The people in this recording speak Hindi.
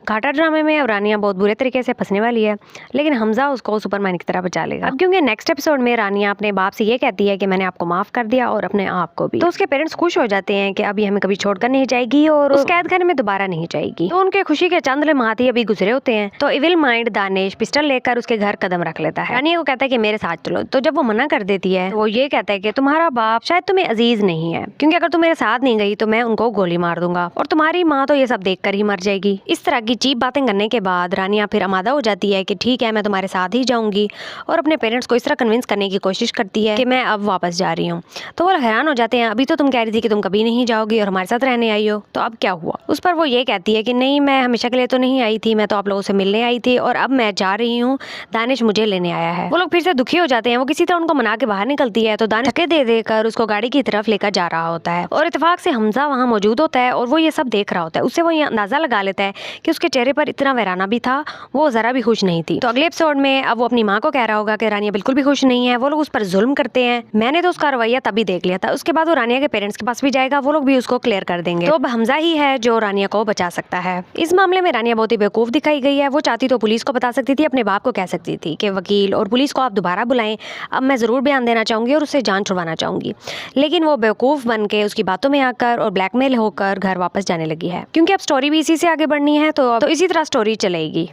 घाटा ड्रामे में अब रानिया बहुत बुरे तरीके से फंसने वाली है, लेकिन हमजा उसको सुपरमैन की तरह बचा लेगा। अब क्योंकि नेक्स्ट एपिसोड में रानिया अपने बाप से ये कहती है कि मैंने आपको माफ कर दिया और अपने आप को भी, तो उसके पेरेंट्स खुश हो जाते हैं कि अभी हमें कभी छोड़कर नहीं जाएगी और उस कैद खाने में दोबारा नहीं जाएगी। तो उनके खुशी के चंद लम्हात ही अभी गुजरे होते हैं तो इविल माइंड दानिश पिस्टल लेकर उसके घर कदम रख लेता है। रानिया को कहता है कि मेरे साथ चलो, तो जब वो मना कर देती है तो वो ये कहता है कि तुम्हारा बाप शायद तुम्हें अजीज नहीं है, क्योंकि अगर तुम मेरे साथ नहीं गई तो मैं उनको गोली मार दूंगा और तुम्हारी माँ तो ये सब देख कर ही मर जाएगी। इस तरह की चीप बातें करने के बाद रानिया फिर आमादा हो जाती है कि ठीक है मैं तुम्हारे साथ ही जाऊंगी, और अपने पेरेंट्स को इस तरह कन्विंस करने की कोशिश करती है कि मैं अब वापस जा रही हूँ। तो वो हैरान हो जाते हैं, अभी तो तुम कह रही थी कि तुम कभी नहीं जाओगी और हमारे साथ रहने आई हो, तो अब क्या हुआ? उस पर वो ये कहती है कि नहीं, मैं हमेशा के लिए तो नहीं आई थी, मैं तो आप लोगों से मिलने आई थी और अब मैं जा रही हूँ, दानिश मुझे लेने आया है। वो लोग फिर से दुखी हो जाते हैं। वो किसी तरह उनको मना के बाहर निकलती है तो दानिश धक्के दे देकर उसको गाड़ी की तरफ लेकर जा रहा होता है और इत्तेफाक से हमजा वहाँ मौजूद होता है और वो ये सब देख रहा होता है। उससे वो ये अंदाजा लगा लेता है कि उसके चेहरे पर इतना वैराना भी था, वो जरा भी खुश नहीं थी। तो अगले एपिसोड में अब वो अपनी माँ को कह रहा होगा कि रानिया बिल्कुल भी खुश नहीं है, वो लोग उस पर जुल्म करते हैं, मैंने तो उसका रवैया तभी देख लिया था। उसके बाद वो रानिया के पेरेंट्स के पास भी जाएगा, वो लोग भी उसको क्लियर कर देंगे। तो अब हमजा ही है जो रानिया को बचा सकता है। इस मामले में रानिया बहुत ही बेवकूफ दिखाई गई है। वो चाहती तो पुलिस को बता सकती थी, अपने बाप को कह सकती थी कि वकील और पुलिस को आप दोबारा बुलाएं, अब मैं जरूर बयान देना चाहूंगी और उससे जान छुड़वाना चाहूंगी, लेकिन वो बेवकूफ बन के उसकी बातों में आकर और ब्लैकमेल होकर घर वापस जाने लगी है। क्योंकि अब स्टोरी भी इसी से आगे बढ़नी है तो इसी तरह स्टोरी चलेगी।